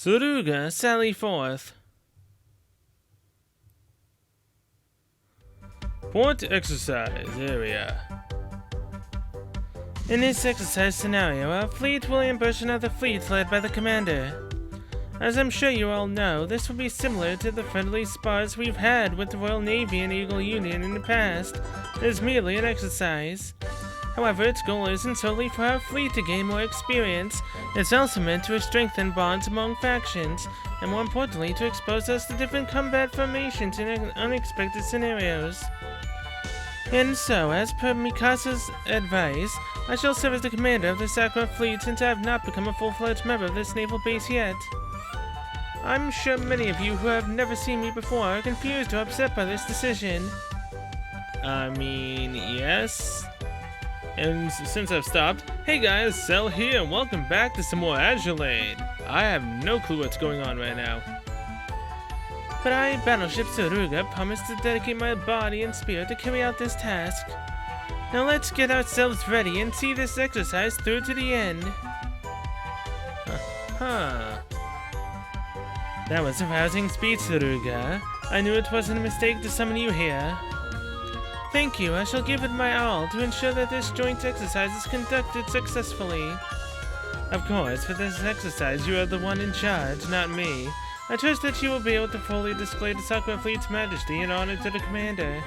Suruga, sally forth. Point exercise area. In this exercise scenario, our fleet will ambush another fleet led by the commander. As I'm sure you all know, this will be similar to the friendly spars we've had with the Royal Navy and Eagle Union in the past. It is merely an exercise. However, its goal isn't solely for our fleet to gain more experience, it's also meant to strengthen bonds among factions, and more importantly, to expose us to different combat formations in unexpected scenarios. And so, as per Mikasa's advice, I shall serve as the commander of the Sakura fleet since I have not become a full-fledged member of this naval base yet. I'm sure many of you who have never seen me before are confused or upset by this decision. Yes. And since I've stopped, hey guys, Cell here, and welcome back to some more Azur. I have no clue what's going on right now. But I, Battleship Suruga, promise to dedicate my body and spirit to carry out this task. Now let's get ourselves ready and see this exercise through to the end. That was a rousing speech, Suruga. I knew it wasn't a mistake to summon you here. Thank you. I shall give it my all to ensure that this joint exercise is conducted successfully. Of course, for this exercise you are the one in charge, not me. I trust that you will be able to fully display the Sakura Fleet's majesty in honor to the commander.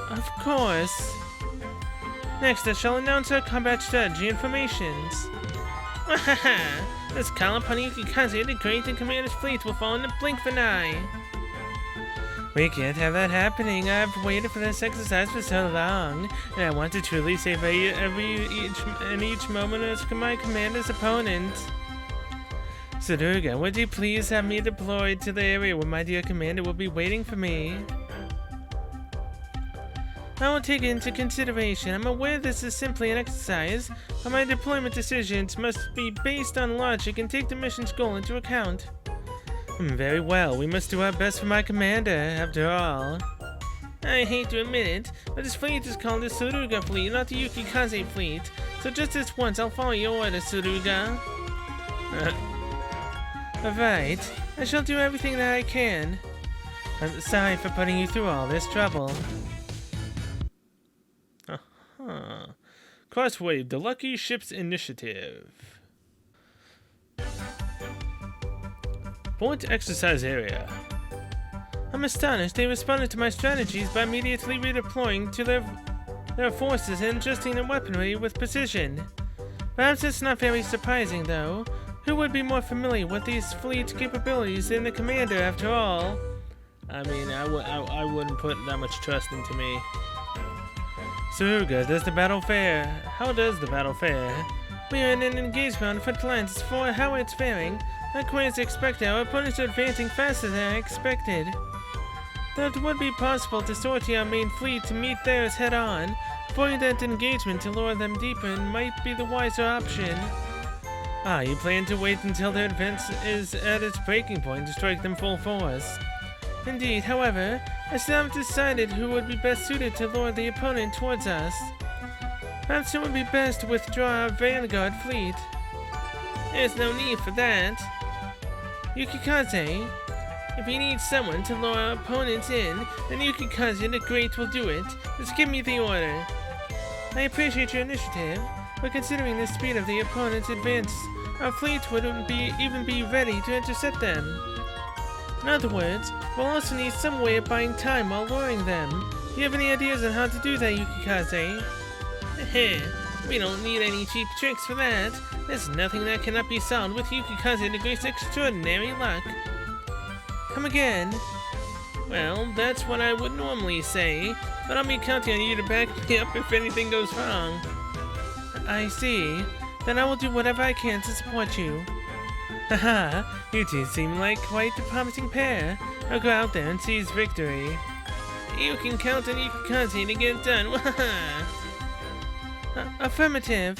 Of course. Next, I shall announce our combat strategy and formations. This call upon Yukikaze, the great and commander's fleet, will fall in the blink of an eye. We can't have that happening. I've waited for this exercise for so long, and I want to truly savor each moment as my commander's opponent. Suruga, would you please have me deployed to the area where my dear commander will be waiting for me? I will take it into consideration. I'm aware this is simply an exercise, but my deployment decisions must be based on logic and take the mission's goal into account. Very well, we must do our best for my commander, after all. I hate to admit it, but this fleet is called the Suruga fleet, not the Yukikaze fleet, so just this once I'll follow your order, Suruga. Alright, I shall do everything that I can. I'm sorry for putting you through all this trouble. Crosswave, the Lucky Ships Initiative. Point exercise area. I'm astonished they responded to my strategies by immediately redeploying to their forces and adjusting their weaponry with precision. Perhaps it's not very surprising, though. Who would be more familiar with these fleet capabilities than the commander, after all? I wouldn't put that much trust into me. Suruga, does the battle fare? How does the battle fare? We are in an engagement on the front lines. As for how it's faring, not quite as expected. Our opponents are advancing faster than I expected. Though it would be possible to sortie our main fleet to meet theirs head-on, avoiding that engagement to lure them deeper might be the wiser option. You plan to wait until their advance is at its breaking point to strike them full force. Indeed, however, I still haven't decided who would be best suited to lure the opponent towards us. Perhaps it would be best to withdraw our vanguard fleet. There's no need for that. Yukikaze, if you need someone to lure our opponents in, then Yukikaze the Great will do it. Just give me the order. I appreciate your initiative, but considering the speed of the opponent's advance, our fleet wouldn't even be ready to intercept them. In other words, we'll also need some way of buying time while luring them. Do you have any ideas on how to do that, Yukikaze? We don't need any cheap tricks for that. There's nothing that cannot be solved with Yukikaze the Great's extraordinary luck. Come again? Well, that's what I would normally say, but I'll be counting on you to back me up if anything goes wrong. I see. Then I will do whatever I can to support you. Haha, you two seem like quite a promising pair. I'll go out there and seize victory. You can count on Yukikaze to get it done. Affirmative.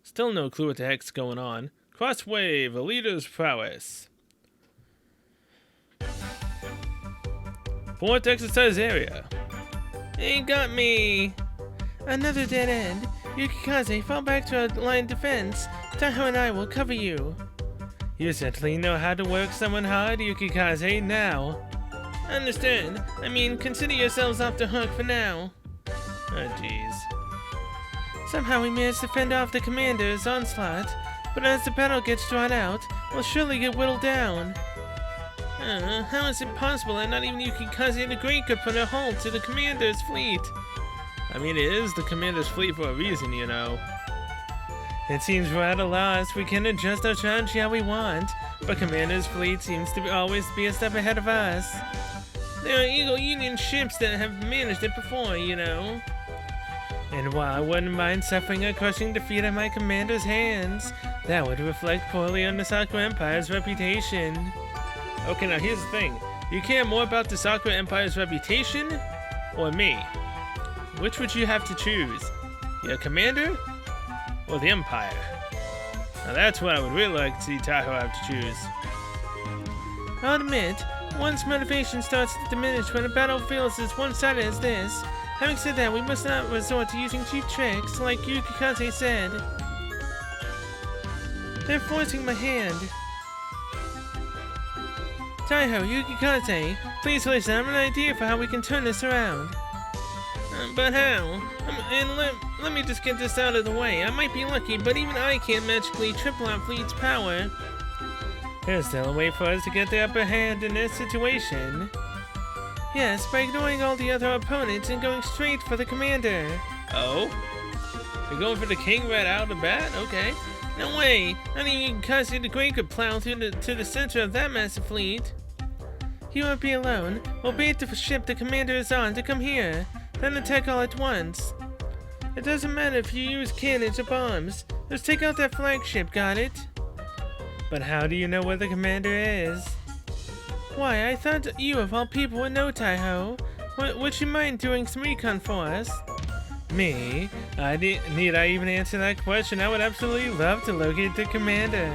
Still no clue what the heck's going on. Crosswave, a leader's prowess. Point exercise area. He got me. Another dead end. Yukikaze fell back to our line defense. Taiho and I will cover you. You certainly know how to work someone hard, Yukikaze, now. Understand. I mean, consider yourselves off the hook for now. Oh, jeez. Somehow we managed to fend off the commander's onslaught, but as the battle gets drawn out, we'll surely get whittled down. How is it possible that not even Yukikaze the Great could put a halt to the commander's fleet? I mean, it is the commander's fleet for a reason, you know. It seems we're at a loss. We can adjust our strategy how we want, but commander's fleet seems to always be a step ahead of us. There are Eagle Union ships that have managed it before, you know. And while I wouldn't mind suffering a crushing defeat at my commander's hands, that would reflect poorly on the Sakura Empire's reputation. Okay, now here's the thing. You care more about the Sakura Empire's reputation, or me? Which would you have to choose? Your commander, or the Empire? Now that's what I would really like to see Taiho have to choose. I'll admit, one's motivation starts to diminish when a battle feels as one-sided as this. Having said that, we must not resort to using cheap tricks, like Yukikaze said. They're forcing my hand. Taiho, Yukikaze, please listen, I have an idea for how we can turn this around. But how? And let me just get this out of the way. I might be lucky, but even I can't magically triple our fleet's power. There's still a way for us to get the upper hand in this situation. Yes, by ignoring all the other opponents and going straight for the commander. Oh? You're going for the king right out of the bat? Okay. No way! Not even Yukikaze the Great could plow through to the center of that massive fleet. He won't be alone. We'll bait the ship the commander is on to come here, then attack all at once. It doesn't matter if you use cannons or bombs. Just take out that flagship, got it? But how do you know where the commander is? Why, I thought you of all people would know, Taiho. Would you mind doing some recon for us? Me? Need I even answer that question? I would absolutely love to locate the commander.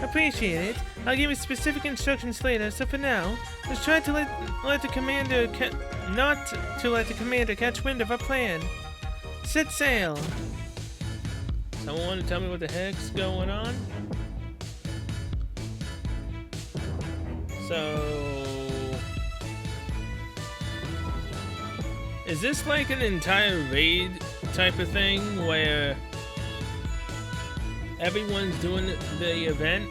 Appreciate it. I'll give you specific instructions later, so for now, let's try to let the commander not to let the commander catch wind of our plan. Set sail! Someone want to tell me what the heck's going on? So... is this like an entire raid type of thing where everyone's doing the event?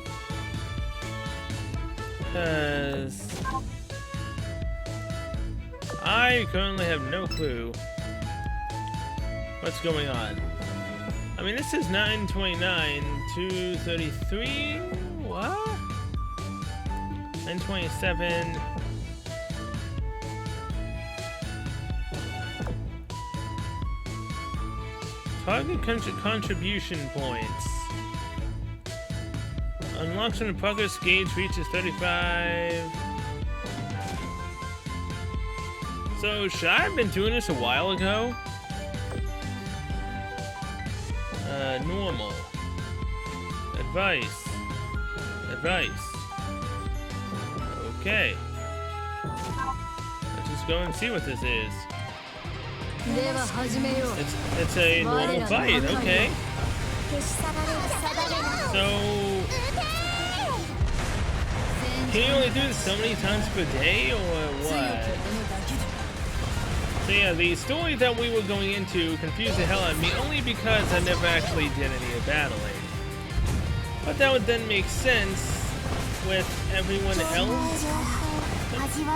Because I currently have no clue what's going on. I mean, this is 9:29, 2:33. What? 9:27. Target contribution points. Unlocks when the progress gauge reaches 35. So, should I have been doing this a while ago? Normal. Advice. Okay. Let's just go and see what this is. It's a normal fight, okay. So, can you only do this so many times per day, or what? So yeah, the story that we were going into confused the hell out of me, only because I never actually did any of battling. But that would then make sense with everyone else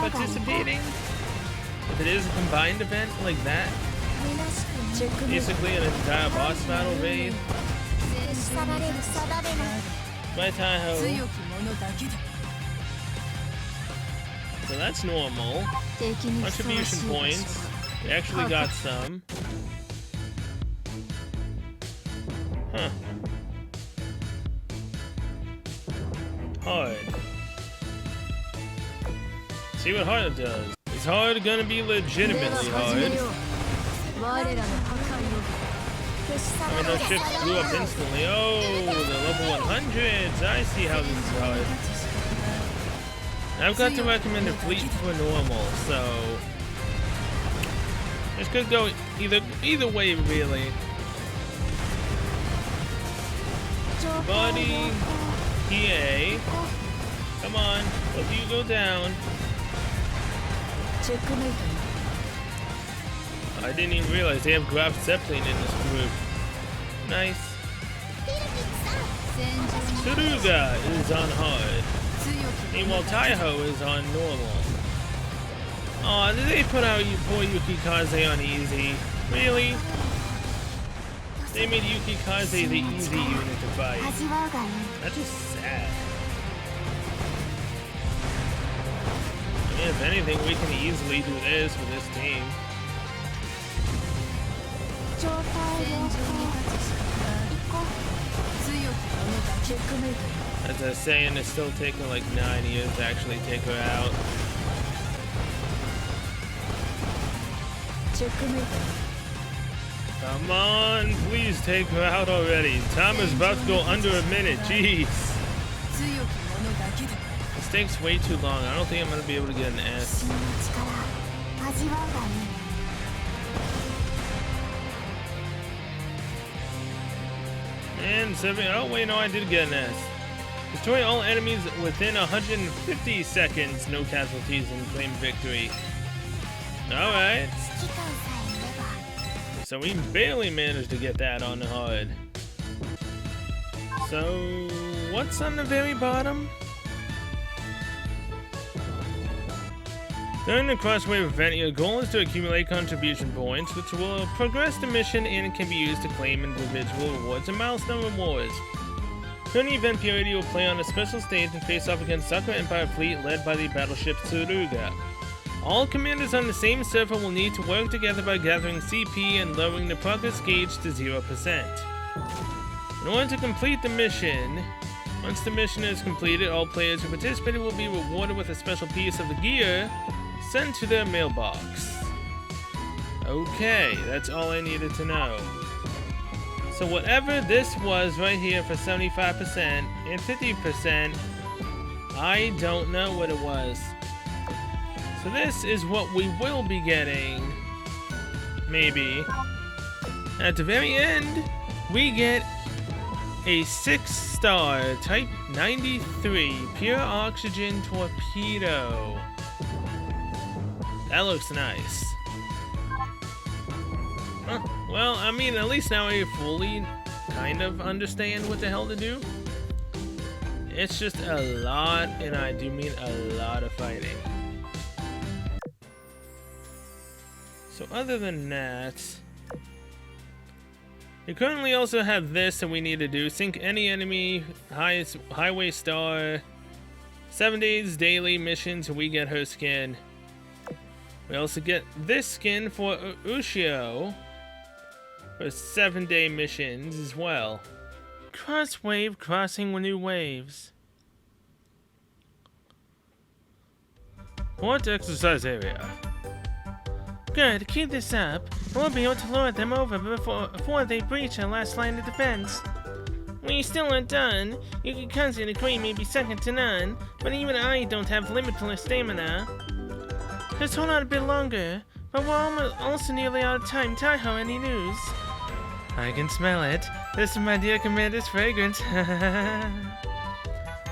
participating. If it is a combined event like that, basically an entire boss battle raid. By Taiho. So that's normal. Contribution points. We actually got some. Huh. Hard. See what hard does. Is hard gonna be legitimately hard? I mean, those ships blew up instantly. Oh, the level 100s. I see how this is hard. I've got to recommend a fleet for normal, so this could go either way, really. Buddy, PA. Come on, both of you go down. I didn't even realize they have Graf Zeppelin in this group. Nice. Tsuruga is on hard. Meanwhile, Taiho is on normal. Aw, did they put out poor Yukikaze on easy? Really? They made Yukikaze the easy unit to fight. That's just sad. I mean, if anything, we can easily do this with this team. As I was saying, it's still taking like 9 years to actually take her out. Come on, please take her out already. Time is about to go under a minute, jeez. This takes way too long. I don't think I'm going to be able to get an S. And 7. Oh, wait, no, I did get an S. Destroy all enemies within 150 seconds. No casualties and claim victory. Alright. So we barely managed to get that on hard. So, what's on the very bottom? During the Crosswave event, your goal is to accumulate contribution points, which will progress the mission and can be used to claim individual rewards and milestone rewards. During the event period, you will play on a special stage and face off against Sakura Empire fleet led by the battleship Tsuruga. All commanders on the same server will need to work together by gathering CP and lowering the progress gauge to 0%. In order to complete the mission, once the mission is completed, all players who participated will be rewarded with a special piece of the gear sent to their mailbox. Okay, that's all I needed to know. So whatever this was right here for 75% and 50%, I don't know what it was. So this is what we will be getting, maybe. At the very end, we get a 6-star Type 93 pure oxygen torpedo. That looks nice. Huh. Well, I mean, at least now I fully kind of understand what the hell to do. It's just a lot, and I do mean a lot of fighting. So other than that, we currently also have this that we need to do. Sink any enemy, highway star, 7 days daily mission till we get her skin. We also get this skin for Ushio for 7-day missions as well. Cross wave crossing with new waves. Port exercise area. Good, keep this up. We'll be able to lure them over before they breach our last line of defense. We still aren't done. Yukikaze and Agree may be second to none, but even I don't have limitless stamina. Just hold on a bit longer, but we're also nearly out of time. Taiho, any news? I can smell it. This is my dear commander's fragrance.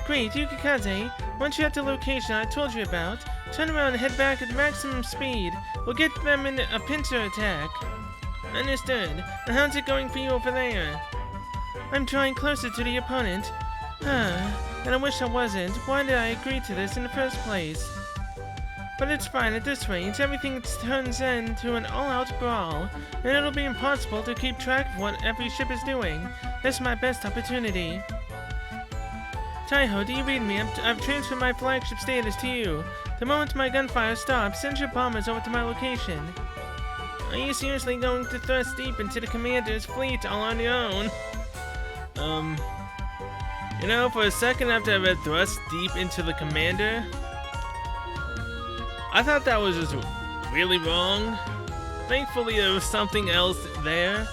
Great, Yukikaze. Once you're at the location I told you about, turn around and head back at maximum speed. We'll get them in a pincer attack. Understood. And how's it going for you over there? I'm drawing closer to the opponent. And I wish I wasn't. Why did I agree to this in the first place? But it's fine at this rate. Everything turns into an all-out brawl, and it'll be impossible to keep track of what every ship is doing. This is my best opportunity. Taiho, do you read me? I've transferred my flagship status to you. The moment my gunfire stops, send your bombers over to my location. Are you seriously going to thrust deep into the commander's fleet all on your own? You know, for a second after I read thrust deep into the commander, I thought that was just really wrong. Thankfully, there was something else there.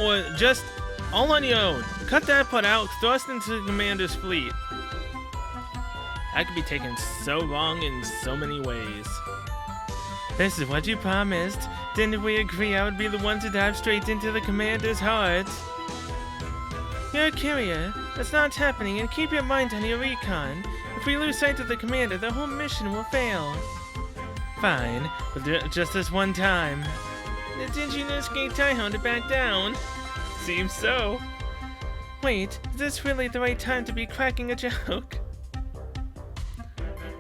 Or just all on your own. Cut that part out, thrust into the commander's fleet. That could be taken so wrong in so many ways. This is what you promised. Didn't we agree I would be the one to dive straight into the commander's heart? You're a carrier. That's not happening, and keep your mind on your recon. If we lose sight of the commander, the whole mission will fail. Fine, we'll do it just this one time. Did you just get Taiho to back down? Seems so. Wait, is this really the right time to be cracking a joke?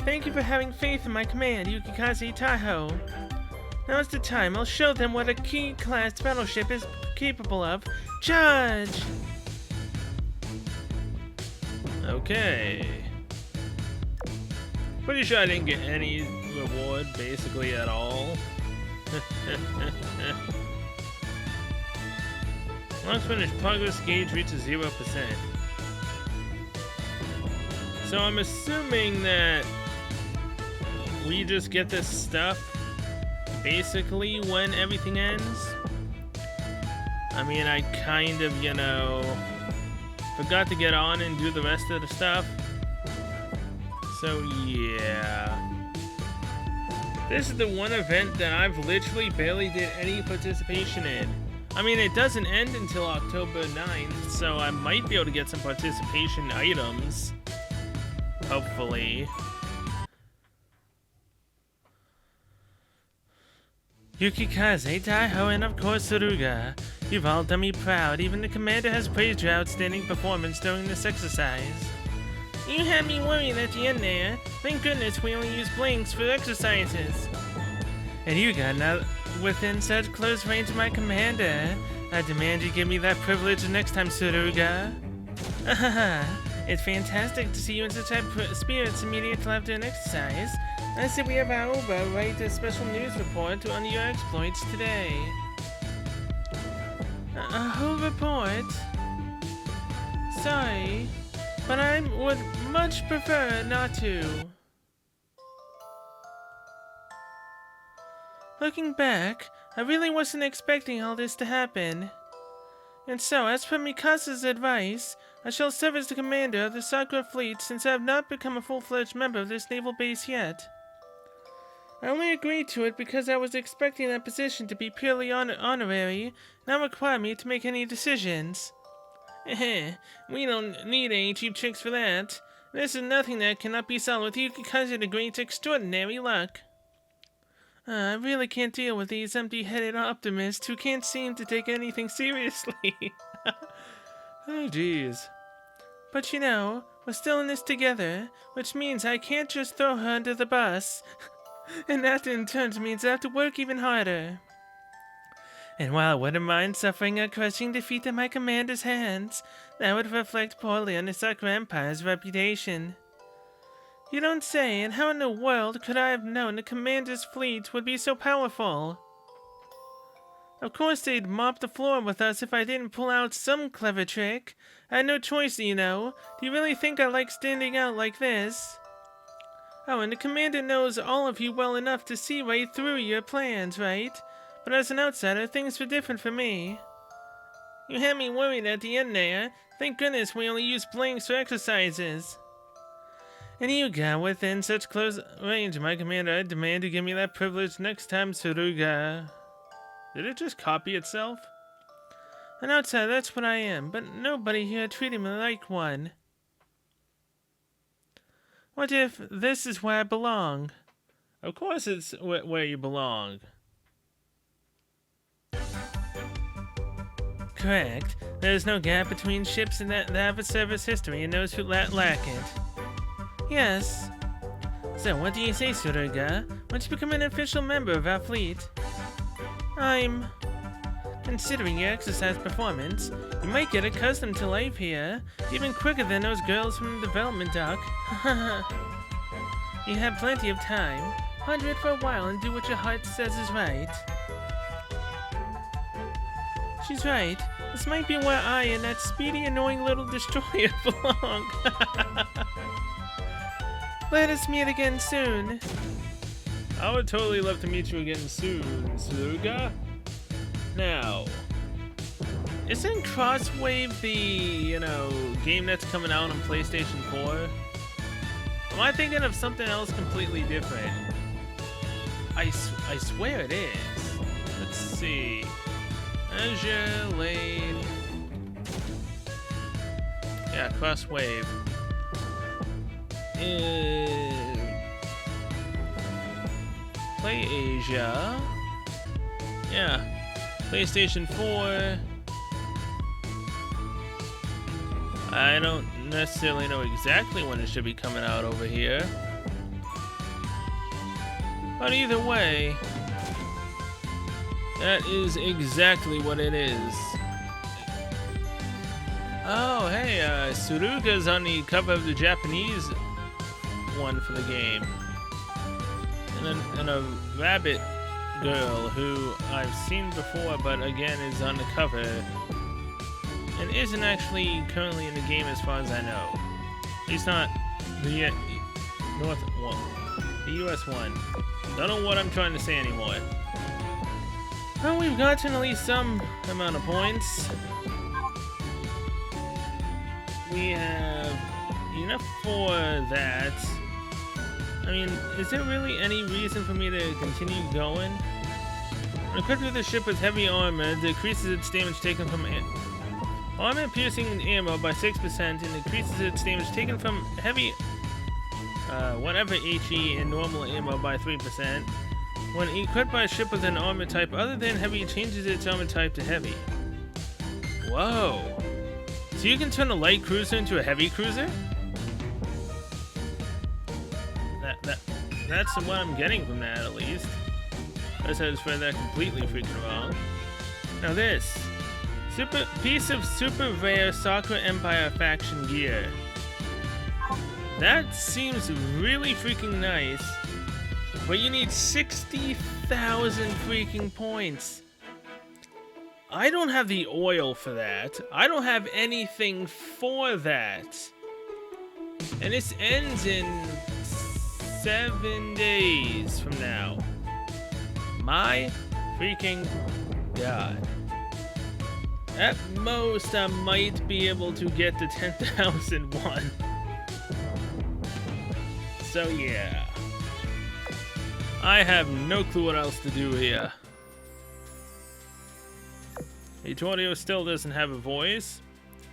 Thank you for having faith in my command, Yukikaze Taiho. Now's the time. I'll show them what a key-class battleship is capable of. Charge! Okay. Pretty sure I didn't get any reward, basically, at all. Once finished, progress gauge reaches 0%. So I'm assuming that we just get this stuff basically when everything ends. I mean, I kind of, forgot to get on and do the rest of the stuff. So yeah. This is the one event that I've literally barely did any participation in. I mean, it doesn't end until October 9th, so I might be able to get some participation items. Hopefully. Yukikaze, Taiho, and of course Suruga. You've all done me proud. Even the commander has praised your outstanding performance during this exercise. You had me worried at the end there. Thank goodness we only use blinks for exercises. And you got not within such close range of my commander. I demand you give me that privilege next time, Suruga. It's fantastic to see you in such high spirits immediately after an exercise. I said we have Aoba write a special news report on your exploits today. A whole report? Sorry, but I would much prefer not to. Looking back, I really wasn't expecting all this to happen. And so, as per Mikasa's advice, I shall serve as the commander of the Sakura fleet since I have not become a full-fledged member of this naval base yet. I only agreed to it because I was expecting that position to be purely honorary and not require me to make any decisions. We don't need any cheap tricks for that. This is nothing that cannot be solved with Yukikaze the Great's extraordinary luck. I really can't deal with these empty-headed optimists who can't seem to take anything seriously. Oh, jeez. But we're still in this together, which means I can't just throw her under the bus. And that in turn means I have to work even harder. And while I wouldn't mind suffering a crushing defeat at my commander's hands, that would reflect poorly on the Sakura Empire's reputation. You don't say, and how in the world could I have known the commander's fleet would be so powerful? Of course they'd mop the floor with us if I didn't pull out some clever trick. I had no choice, Do you really think I like standing out like this? Oh, and the commander knows all of you well enough to see right through your plans, right? But as an outsider, things were different for me. You had me worried at the end there. Thank goodness we only use blinks for exercises. And you got within such close range of my commander, I demand to give me that privilege next time, Suruga. Did it just copy itself? An outsider, that's what I am, but nobody here treated me like one. What if this is where I belong? Of course it's where you belong. Correct. There's no gap between ships that have a service history and those who lack it. Yes. So what do you say, Suruga? Once you become an official member of our fleet? Considering your exercise performance, you might get accustomed to life here, even quicker than those girls from the development dock. You have plenty of time. Ponder it for a while and do what your heart says is right. She's right. This might be where I and that speedy, annoying little destroyer belong. Let us meet again soon. I would totally love to meet you again soon, Suruga. Now, isn't Crosswave the, game that's coming out on PlayStation 4? Am I thinking of something else completely different? I swear it is. Let's see. Azure Lane. Yeah, cross wave. Play Asia. Yeah. PlayStation 4. I don't necessarily know exactly when it should be coming out over here. But either way, that is exactly what it is. Oh, hey, Suruga's on the cover of the Japanese one for the game. And a rabbit girl who I've seen before, but again is on the cover. And isn't actually currently in the game as far as I know. At least not the North one. The US one. Don't know what I'm trying to say anymore. Well, we've gotten at least some amount of points. We have enough for that. I mean, is there really any reason for me to continue going? When equipped with a ship with heavy armor, decreases its damage taken from armor piercing ammo by 6% and increases its damage taken from heavy whatever HE and normal ammo by 3%. When equipped by a ship with an armor type other than heavy, it changes its armor type to heavy. Whoa. So you can turn a light cruiser into a heavy cruiser? That's what I'm getting from that, at least. Unless I just read that completely freaking wrong. Now this. Piece of super rare Sakura Empire faction gear. That seems really freaking nice. But you need 60,000 freaking points. I don't have the oil for that. I don't have anything for that. And this ends in 7 days from now. My freaking god. At most, I might be able to get to 10,001. So yeah. I have no clue what else to do here. Vittorio still doesn't have a voice.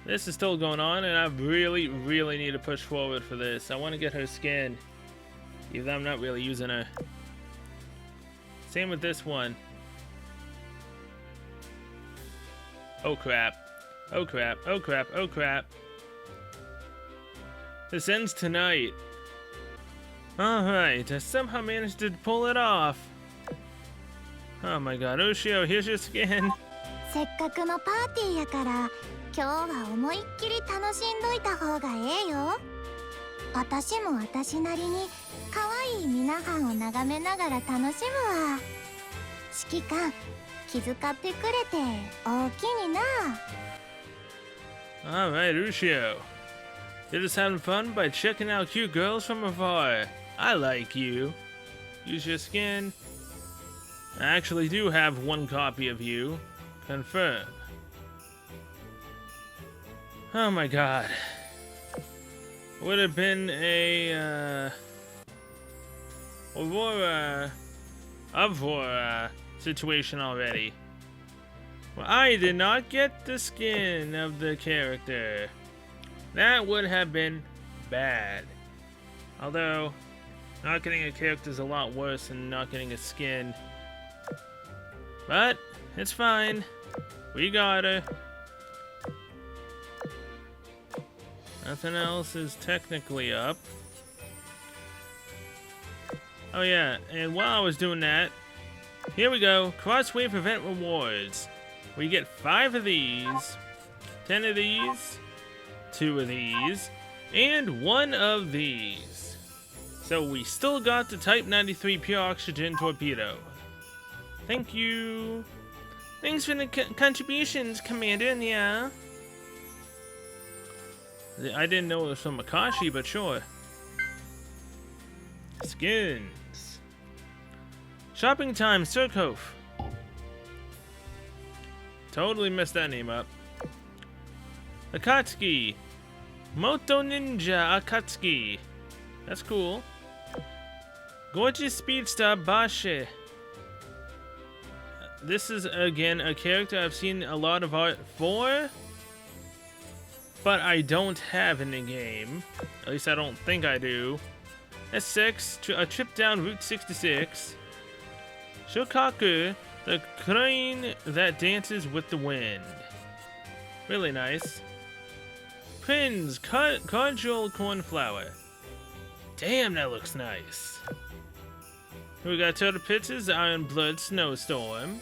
This is still going on, and I really, really need to push forward for this. I want to get her skin, even though I'm not really using her. Same with this one. Oh crap. Oh crap. Oh crap. Oh crap. This ends tonight. Alright, I somehow managed to pull it off. Oh my god, Ushio, here's your skin. せっかくのパーティーやから今日は思いっきり楽しんどいた方がええよ。私も私なりに可愛い皆さんを眺めながら楽しむわ。指揮官、気遣ってくれて大きにな。Alright, Ushio. You're just having fun by checking out cute girls from afar. I like you. Use your skin. I actually do have one copy of you. Confirm. Oh my god. Would have been a Avora situation already. Well, I did not get the skin of the character. That would have been bad. Although, not getting a character is a lot worse than not getting a skin. But, it's fine. We got her. Nothing else is technically up. Oh yeah, and while I was doing that, here we go, Crosswave Event Rewards. We get 5 of these, 10 of these, 2 of these, and 1 of these. So we still got the Type 93 Pure Oxygen Torpedo. Thank you. Thanks for the contributions, Commander, yeah. I didn't know it was from Makashi, but sure. Skins. Shopping time, Surkov. Totally messed that name up. Akatsuki. Moto Ninja Akatsuki. That's cool. Gorgeous Speedster Bashe. This is, again, a character I've seen a lot of art for. but I don't have in the game. At least I don't think I do. S6, a trip down Route 66. Shokaku, the crane that dances with the wind. Really nice. Prince, cordial cornflower. Damn, that looks nice. Here we got Turtle Pits' Iron Blood Snowstorm.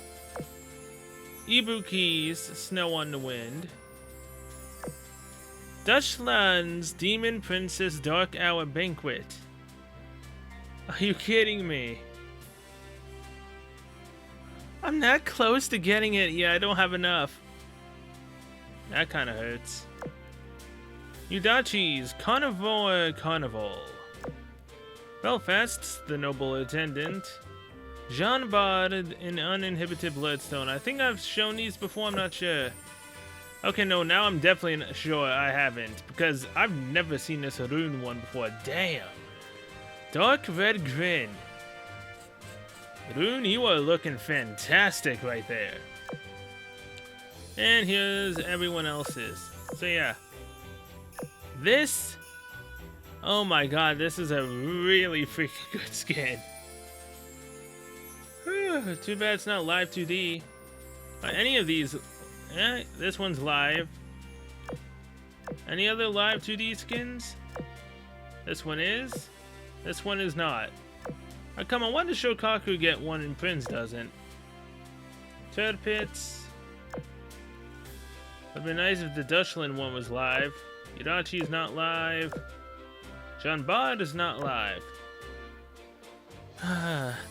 Ibuki's Snow on the Wind. Dutchland's Demon Princess Dark Hour Banquet. Are you kidding me? I'm not close to getting it. Yeah, I don't have enough. That kind of hurts. Udachi's Carnivore Carnival. Belfast's The Noble Attendant. Jean Bard in Uninhibited Bloodstone. I think I've shown these before, I'm not sure. Okay, no, now I'm definitely not sure I haven't, because I've never seen this rune one before. Damn. Dark Red Grin. Rune, you are looking fantastic right there. And here's everyone else's. So yeah. This, oh my god, this is a really freaking good skin. Too bad it's not live 2D. Any of these, this one's live. Any other live 2D skins? This one is. This one is not. Oh, come on, why does Shokaku get one and Prince doesn't? Turd Pits. It'd be nice if the Dutchland one was live. Yudachi's not live. Jean Bard is not live.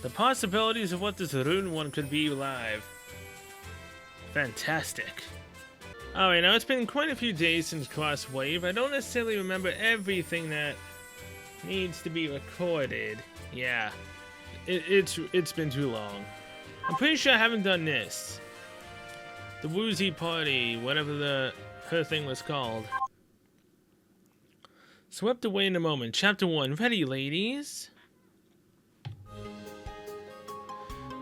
The possibilities of what this rune one could be live. Fantastic. Alright, now it's been quite a few days since Cross Wave. I don't necessarily remember everything that needs to be recorded. Yeah, it's been too long. I'm pretty sure I haven't done this. The Woozy Party, whatever her thing was called. Swept away in a moment. Chapter 1. Ready, ladies?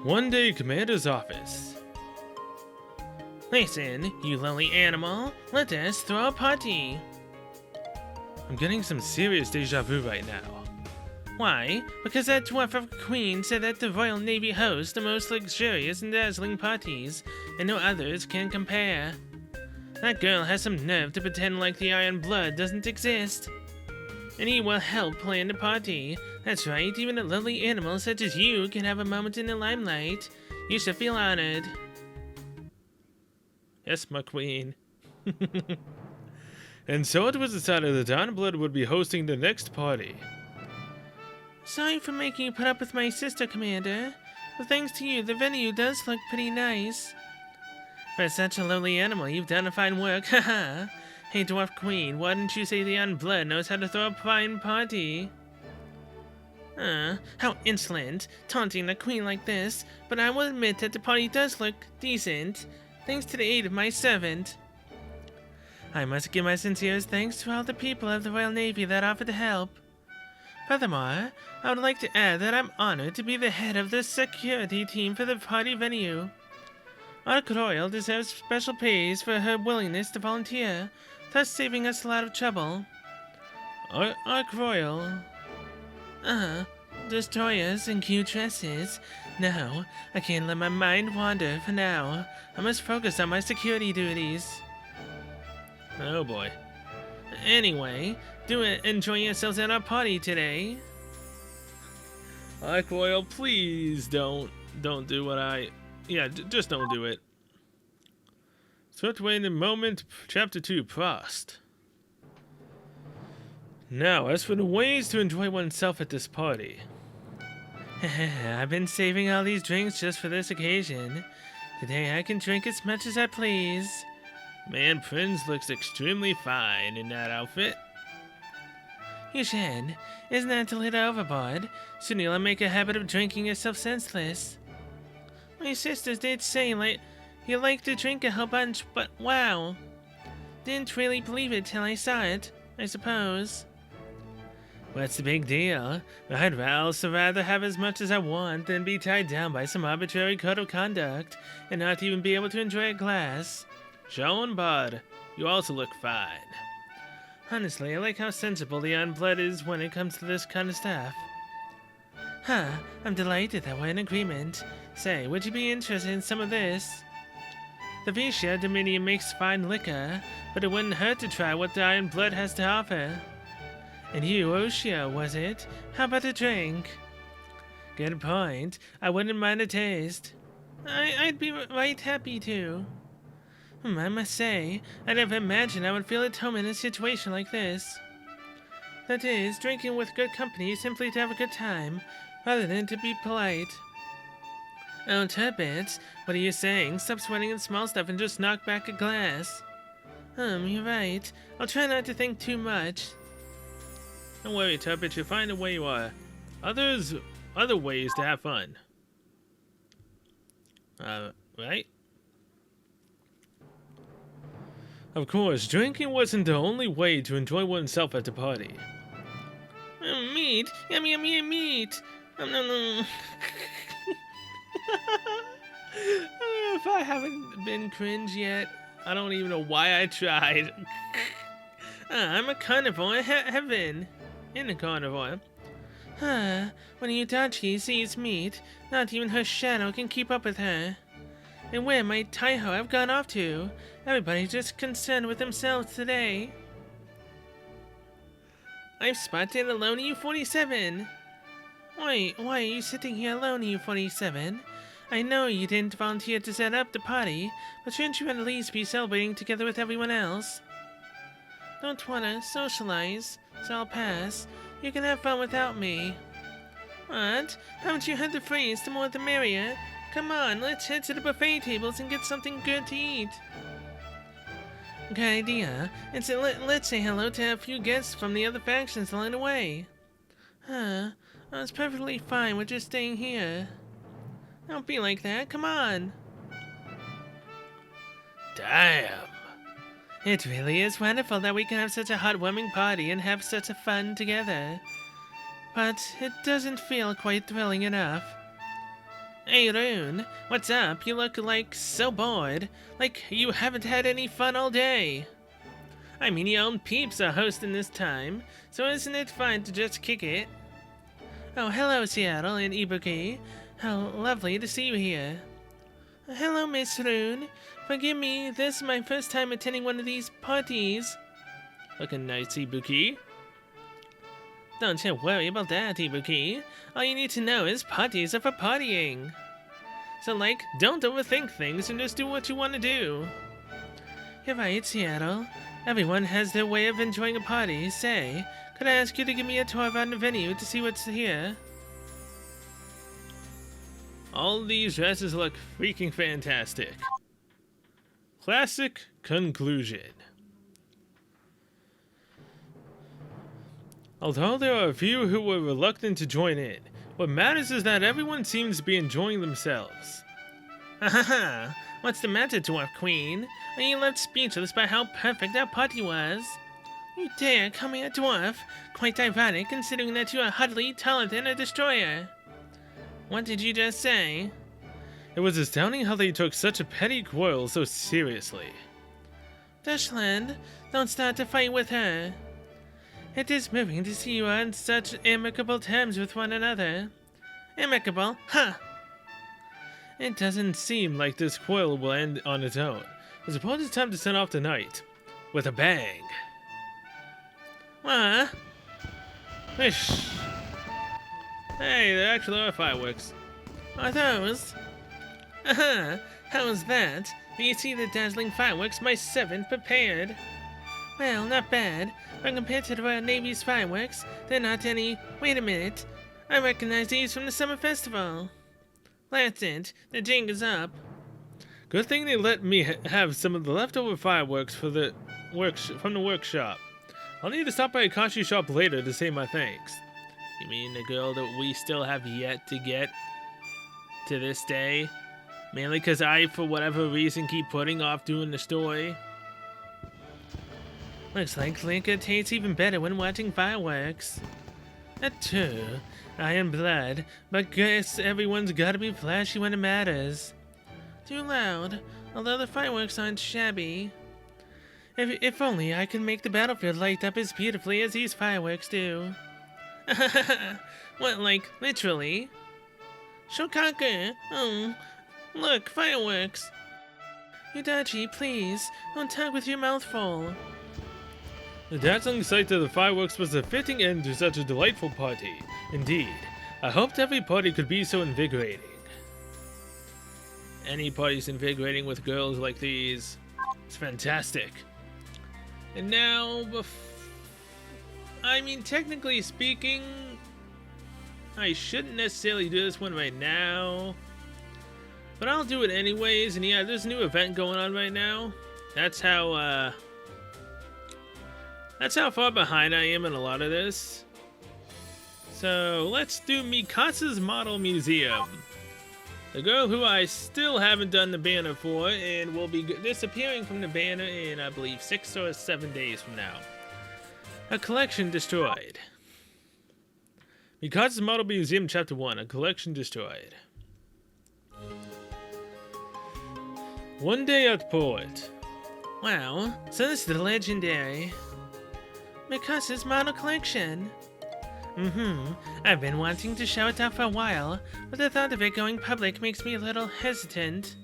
One day, Commander's office. Listen, you lily animal. Let us throw a party. I'm getting some serious deja vu right now. Why? Because that dwarf of a queen said that the Royal Navy hosts the most luxurious and dazzling parties, and no others can compare. That girl has some nerve to pretend like the Iron Blood doesn't exist. And he will help plan the party. That's right, even a lovely animal such as you can have a moment in the limelight. You should feel honored. Yes, my queen. And so it was decided that Iron Blood would be hosting the next party. Sorry for making you put up with my sister, Commander. But thanks to you, the venue does look pretty nice. For such a lovely animal, you've done a fine work, haha. Hey, Dwarf Queen, why didn't you say the Iron Blood knows how to throw a fine party? How insolent, taunting a queen like this, but I will admit that the party does look decent, thanks to the aid of my servant. I must give my sincerest thanks to all the people of the Royal Navy that offered to help. Furthermore, I would like to add that I'm honored to be the head of the security team for the party venue. Arc Royal deserves special praise for her willingness to volunteer, thus saving us a lot of trouble. Arc Royal... destroyers in cute dresses. No, I can't let my mind wander for now. I must focus on my security duties. Oh boy. Anyway, enjoy yourselves at our party today. Arc Royal, please don't do what just don't do it. Swept away in a moment, Chapter 2, Prost. Now, as for the ways to enjoy oneself at this party. I've been saving all these drinks just for this occasion. Today I can drink as much as I please. Man, Prince looks extremely fine in that outfit. Yushen, isn't that a little overboard? Soon you'll make a habit of drinking yourself senseless. My sisters did say you like to drink a whole bunch, but wow. Didn't really believe it till I saw it, I suppose. What's the big deal? I'd also rather have as much as I want than be tied down by some arbitrary code of conduct and not even be able to enjoy a glass. Jean Bard, you also look fine. Honestly, I like how sensible the Iron Blood is when it comes to this kind of stuff. Huh, I'm delighted that we're in agreement. Say, would you be interested in some of this? The Vicia Dominion makes fine liquor, but it wouldn't hurt to try what the Iron Blood has to offer. And you, Oshia, was it? How about a drink? Good point. I wouldn't mind a taste. I'd be right happy to. I must say, I never imagined I would feel at home in a situation like this. That is, drinking with good company simply to have a good time, rather than to be polite. Oh, Turbot, what are you saying? Stop sweating at small stuff and just knock back a glass. You're right. I'll try not to think too much. Don't worry, Turbot, you'll find a way you are. Other ways to have fun. Right? Of course, drinking wasn't the only way to enjoy oneself at the party. Meat! Yummy, yummy, yummy meat! Nom, nom, nom. If I haven't been cringe yet, I don't even know why I tried. I'm a carnivore, heaven. In a carnivore. When Utachi sees meat, not even her shadow can keep up with her. And where might Taiho have gone off to? Everybody's just concerned with themselves today. I've spotted a lone U-47. Why are you sitting here alone, U-47? I know you didn't volunteer to set up the party, but shouldn't you at least be celebrating together with everyone else? Don't wanna socialize, so I'll pass. You can have fun without me. What? Haven't you heard the phrase, the more the merrier? Come on, let's head to the buffet tables and get something good to eat. Good idea. And so let's say hello to a few guests from the other factions along the way. It's perfectly fine with just staying here. Don't be like that, come on. Damn. It really is wonderful that we can have such a heartwarming party and have such a fun together. But it doesn't feel quite thrilling enough. Hey Rune, what's up? You look like so bored. Like you haven't had any fun all day. I mean, your own peeps are hosting this time, so isn't it fun to just kick it? Oh, hello Seattle and Ibuki. How lovely to see you here. Hello Miss Rune. Forgive me, this is my first time attending one of these parties. Looking nice, Ibuki. Don't you worry about that, Ibuki. All you need to know is parties are for partying. So like, don't overthink things and just do what you want to do. You're right, Seattle. Everyone has their way of enjoying a party. Say, could I ask you to give me a tour around the venue to see what's here? All these dresses look freaking fantastic. Classic conclusion. Although there are a few who were reluctant to join in, what matters is that everyone seems to be enjoying themselves. Haha! What's the matter, Dwarf Queen? Are you left speechless by how perfect our party was? You dare call me a dwarf? Quite ironic considering that you are hardly taller than a destroyer. What did you just say? It was astounding how they took such a petty quarrel so seriously. Dashland, don't start to fight with her. It is moving to see you on such amicable terms with one another. Amicable? Huh! It doesn't seem like this quarrel will end on its own. I suppose it's time to set off the night. With a bang. Wish. Hey, there actually are fireworks. Are those? How's that? Do you see the dazzling fireworks my servant prepared? Well, not bad. But compared to the Royal Navy's fireworks, they're not any... Wait a minute. I recognize these from the summer festival. That's it. The jig is up. Good thing they let me have some of the leftover fireworks from the workshop. I'll need to stop by a Akashi shop later to say my thanks. You mean the girl that we still have yet to get to this day? Mainly because I, for whatever reason, keep putting off doing the story. Looks like liquor tastes even better when watching fireworks. True, Iron Blood, but guess everyone's gotta be flashy when it matters. Too loud, although the fireworks aren't shabby. If only I could make the battlefield light up as beautifully as these fireworks do. What, like, literally? Shokaku! Oh, look, fireworks! Yudachi, please, don't talk with your mouth full. The dazzling sight of the fireworks was a fitting end to such a delightful party. Indeed, I hoped every party could be so invigorating. Any party's invigorating with girls like these. It's fantastic. And now, I mean, technically speaking, I shouldn't necessarily do this one right now, but I'll do it anyways. And yeah, there's a new event going on right now. That's how far behind I am in a lot of this. So let's do Mikasa's Model Museum. The girl who I still haven't done the banner for and will be disappearing from the banner in, I believe, 6 or 7 days from now. A collection destroyed. Mikasa's Model Museum Chapter 1, a collection destroyed. One day at port. Wow, so this is the legendary Mikasa's model collection. I've been wanting to show it off for a while, but the thought of it going public makes me a little hesitant.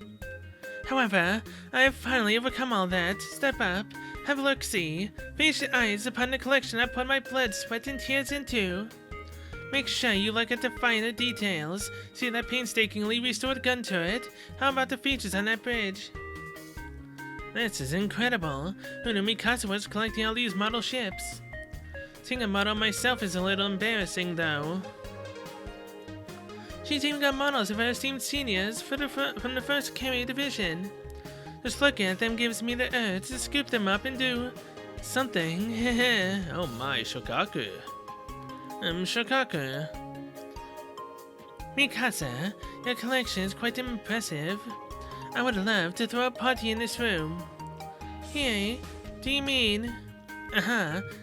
However, I have finally overcome all that. Step up, have a look-see, feast your eyes upon the collection I put my blood, sweat, and tears into. Make sure you look at the finer details. See that painstakingly restored gun turret? How about the features on that bridge? This is incredible. Who knew Mikasa was collecting all these model ships? Seeing a model myself is a little embarrassing, though. She's even got models of our esteemed seniors from the first carrier division. Just looking at them gives me the urge to scoop them up and do something. Oh my, Shokaku. Shokaku. Mikasa, your collection is quite impressive. I would love to throw a party in this room. Hey, do you mean?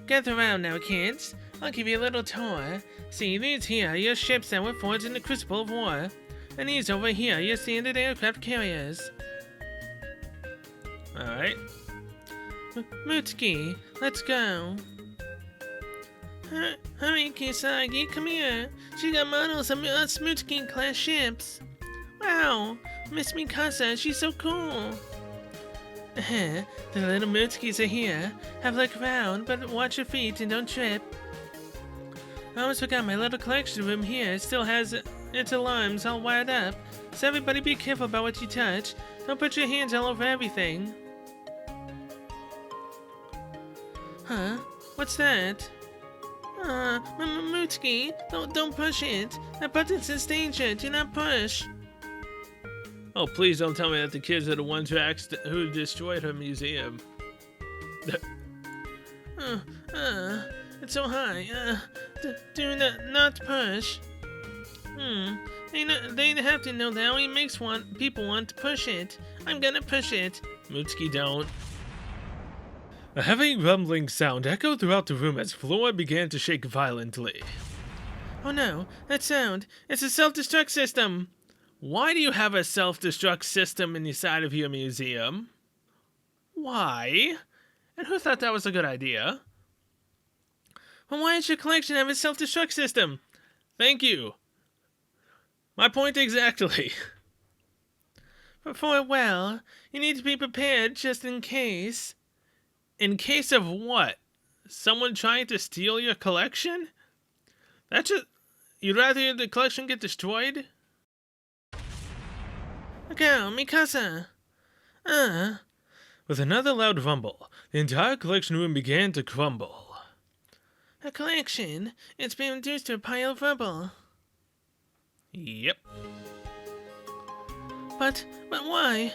Gather around now, kids. I'll give you a little tour. See, these here are your ships that were forged in the crucible of war. And these over here are your standard aircraft carriers. Alright. Mutsuki, let's go. Hurry, Kisagi, come here. She got models of us Mutsuki-class ships. Wow, Miss Mikasa, she's so cool. The little Mutskis are here. Have a look around, but watch your feet and don't trip. I almost forgot my little collection room here still has its alarms all wired up, so everybody be careful about what you touch. Don't put your hands all over everything. Huh? What's that? Mutsuki, don't push it. That button says danger. Do not push. Oh, please don't tell me that the kids are the ones who destroyed her museum. It's so high. Do not push. They have to know that only makes people want to push it. I'm gonna push it. Mutsuki, don't. A heavy rumbling sound echoed throughout the room as the floor began to shake violently. Oh no, that sound. It's a self-destruct system. Why do you have a self-destruct system inside of your museum? Why? And who thought that was a good idea? Well, why does your collection have a self-destruct system? Thank you. My point exactly. Well, you need to be prepared just in case. In case of what? Someone trying to steal your collection? You'd rather the collection get destroyed? Go, Mikasa! With another loud rumble, the entire collection room began to crumble. A collection? It's been reduced to a pile of rubble. Yep. But why?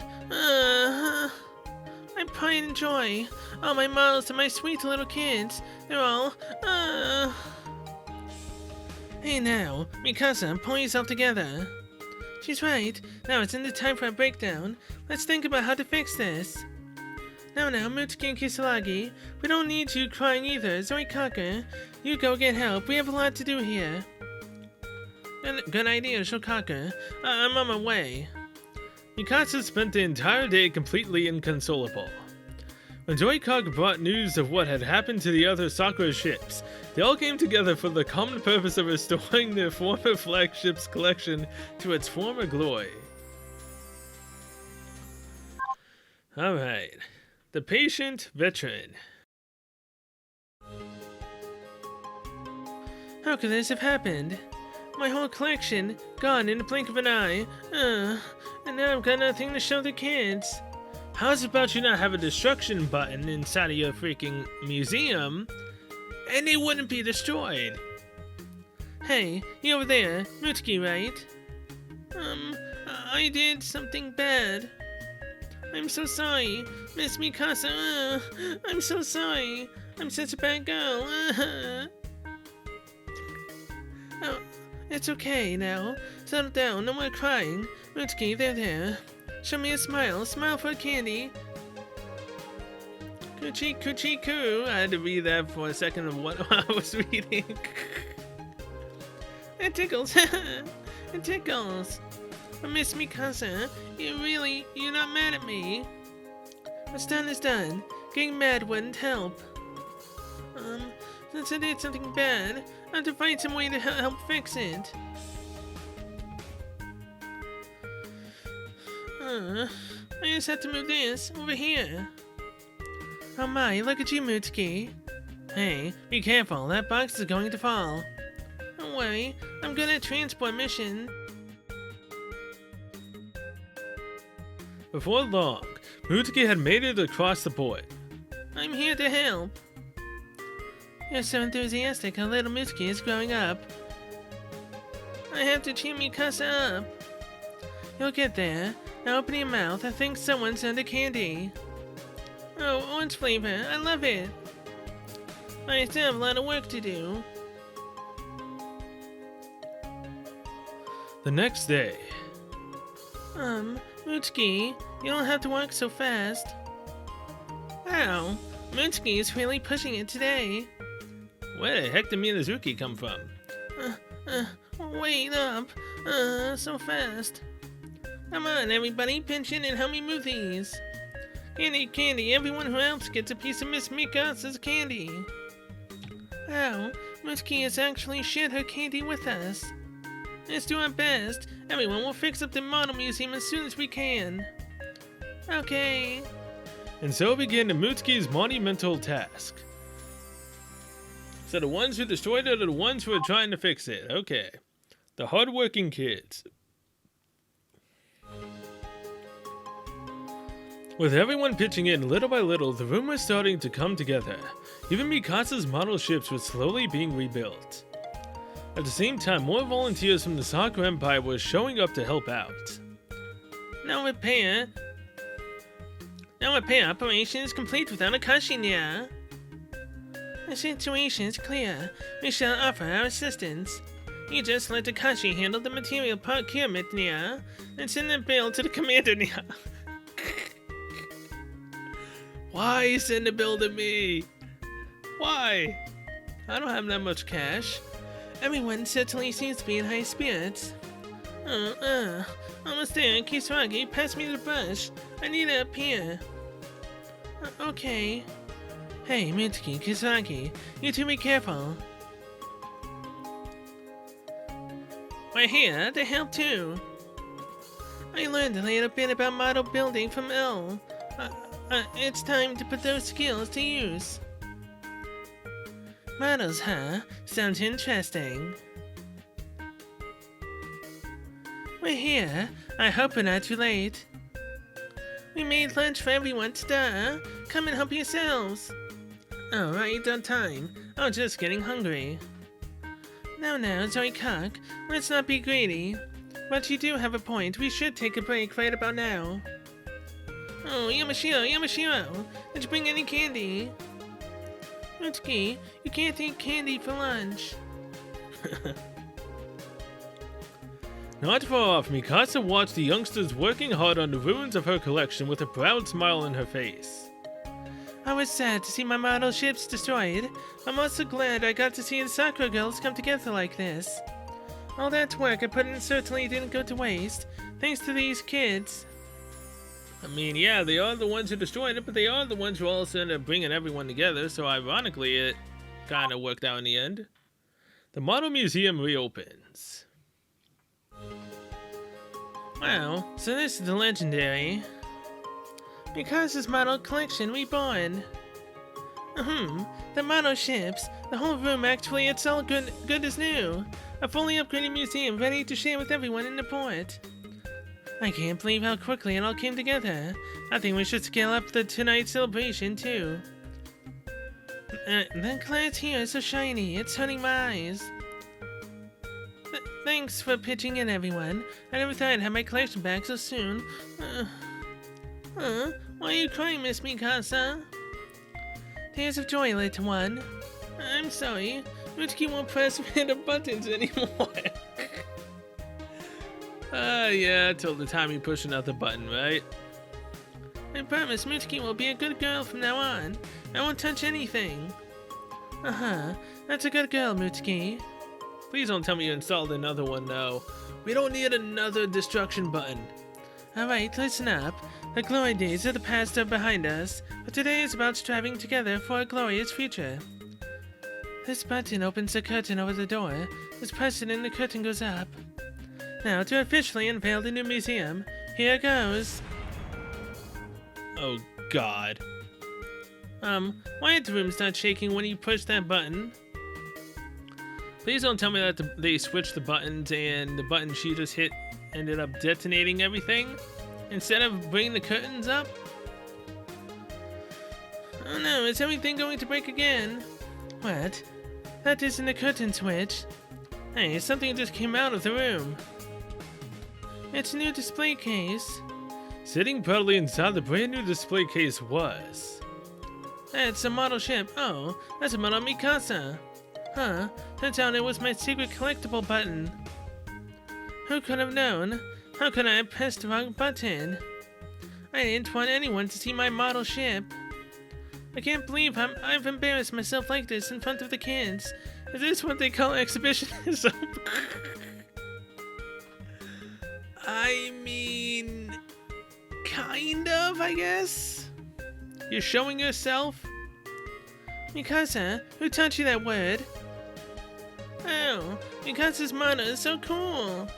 My pride and joy. All my models and my sweet little kids. They're all, Hey now, Mikasa, pull yourself together. She's right. Now it's in the time for a breakdown. Let's think about how to fix this. Now, Mutsuki and Kisaragi, we don't need you crying either. Zoikaka, you go get help. We have a lot to do here. Good idea, Shokaka. I'm on my way. Mikasa spent the entire day completely inconsolable. When Joy-Cog brought news of what had happened to the other Sakura ships, they all came together for the common purpose of restoring their former flagship's collection to its former glory. Alright. The Patient Veteran. How could this have happened? My whole collection gone in the blink of an eye. And now I've got nothing to show the kids. How's about you not have a destruction button inside of your freaking museum, and they wouldn't be destroyed? Hey, you over there, Mutsuki, right? I did something bad. I'm so sorry, Miss Mikasa. I'm so sorry. I'm such a bad girl. Oh, it's okay now. Settle down, no more crying. Mutsuki, there. Show me a smile. Smile for candy. Coochie. I had to read that for a second of what I was reading. It tickles. It tickles. But Miss Mikasa, you're not mad at me. What's done is done. Getting mad wouldn't help. Since I did something bad, I have to find some way to help fix it. I just have to move this over here. Oh my, look at you, Mutsuki. Hey, be careful, that box is going to fall. Don't worry, I'm good at transport mission. Before long, Mutsuki had made it across the port. I'm here to help. You're so enthusiastic, how little Mutsuki is growing up. I have to cheer Mikasa up. You'll get there. Now open your mouth. I think someone's under candy. Oh, orange flavor. I love it. I still have a lot of work to do. The next day. Mutsuki, you don't have to work so fast. Wow, Mutsuki is really pushing it today. Where the heck did Minazuki come from? Wait up. So fast. Come on, everybody, pinch in and help me move these. Candy, everyone who helps gets a piece of Miss Mikasa's candy. Wow, Mutsuki has actually shared her candy with us. Let's do our best. Everyone will fix up the model museum as soon as we can. Okay. And so began Mutsuki's monumental task. So the ones who destroyed it are the ones who are trying to fix it. Okay. The hardworking kids. With everyone pitching in little by little, the room was starting to come together. Even Mikasa's model ships were slowly being rebuilt. At the same time, more volunteers from the Sakura Empire were showing up to help out. No repair operation is complete without a Kashinya. The situation is clear. We shall offer our assistance. You just let Takashi handle the material procurement, Nya, and send the bill to the commander, Nya. Why send the bill to me? Why? I don't have that much cash. Everyone certainly seems to be in high spirits. Almost there, Kisaragi, pass me the brush. I need it up here. Okay. Hey, Mitsuki, Kisaragi, you two be careful. We're here to help too. I learned a little bit about model building from L. It's time to put those skills to use. Models, huh? Sounds interesting. We're here. I hope we're not too late. We made lunch for everyone today. Come and help yourselves. Oh, right on time. I was just getting hungry. Now, Zoe-Cock, let's not be greedy. But you do have a point. We should take a break right about now. Oh, Yamashiro, did you bring any candy? Mutsuki, you can't eat candy for lunch. Not far off, Mikasa watched the youngsters working hard on the ruins of her collection with a proud smile on her face. I was sad to see my model ships destroyed. I'm also glad I got to see the Sakura girls come together like this. All that work I put in certainly didn't go to waste, thanks to these kids. I mean, yeah, they are the ones who destroyed it, but they are the ones who also ended up bringing everyone together, so ironically, it kind of worked out in the end. The model museum reopens. Wow, so this is the legendary Mikasa's model collection reborn. The model ships. The whole room actually, it's all good as new. A fully upgraded museum ready to share with everyone in the port. I can't believe how quickly it all came together. I think we should scale up tonight's celebration too. That glass here is so shiny, it's hurting my eyes. Thanks for pitching in, everyone. I never thought I'd have my collection back so soon. Why are you crying, Miss Mikasa? Tears of joy, little one. I'm sorry. Mitsuki won't press random buttons anymore. Yeah, till the time you push another button, right? I promise Mitsuki will be a good girl from now on. I won't touch anything. That's a good girl, Mitsuki. Please don't tell me you installed another one, though. We don't need another destruction button. Alright, listen up. The glory days of the past are behind us, but today is about striving together for a glorious future. This button opens the curtain over the door. This press it and the curtain goes up. Now, to officially unveil the new museum, here goes. Oh, God. Why did the room start shaking when you pushed that button? Please don't tell me that they switched the buttons and the button she just hit ended up detonating everything instead of bringing the curtains up. Oh no, is everything going to break again? What? That isn't a curtain switch. Hey, something just came out of the room. It's a new display case. Sitting proudly inside the brand new display case was. That's a model ship. Oh, that's a model Mikasa. Huh, turns out it was my secret collectible button. Who could have known? How could I have pressed the wrong button? I didn't want anyone to see my model ship. I can't believe I've embarrassed myself like this in front of the kids. Is this what they call exhibitionism? I mean, kind of, I guess? You're showing yourself? Mikasa, who taught you that word? Oh, Mikasa's model is so cool.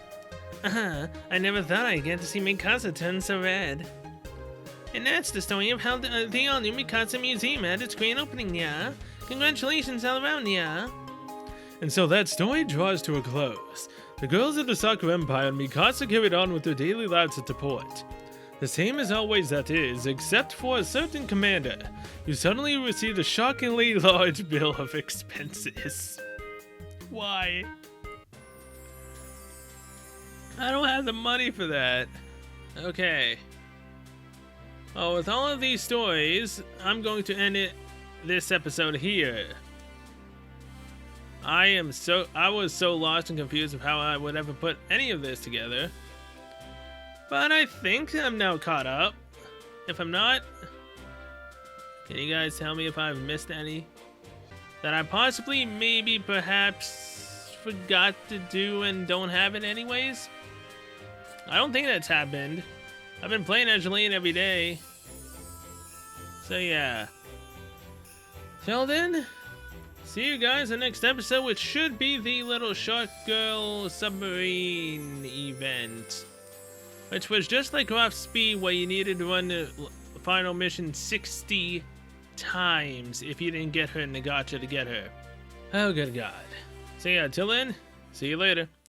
I never thought I'd get to see Mikasa turn so red. And that's the story of how the all-new Mikasa Museum had its grand opening, yeah? Congratulations all around, yeah? And so that story draws to a close. The girls of the Sakura Empire and Mikasa carried on with their daily lives at the port. The same as always, that is, except for a certain commander, who suddenly received a shockingly large bill of expenses. Why? I don't have the money for that. Okay. Well, with all of these stories, I'm going to end this episode here. I was so lost and confused of how I would ever put any of this together. But I think I'm now caught up. If I'm not, can you guys tell me if I've missed any that I possibly, maybe, perhaps forgot to do and don't have it anyways? I don't think that's happened. I've been playing Angeline every day. So yeah. Till then, see you guys in the next episode, which should be the little Shark Girl submarine event. Which was just like Off Speed, where you needed to run the final mission 60 times if you didn't get her in the gacha to get her. Oh good god. So yeah, till then, see you later.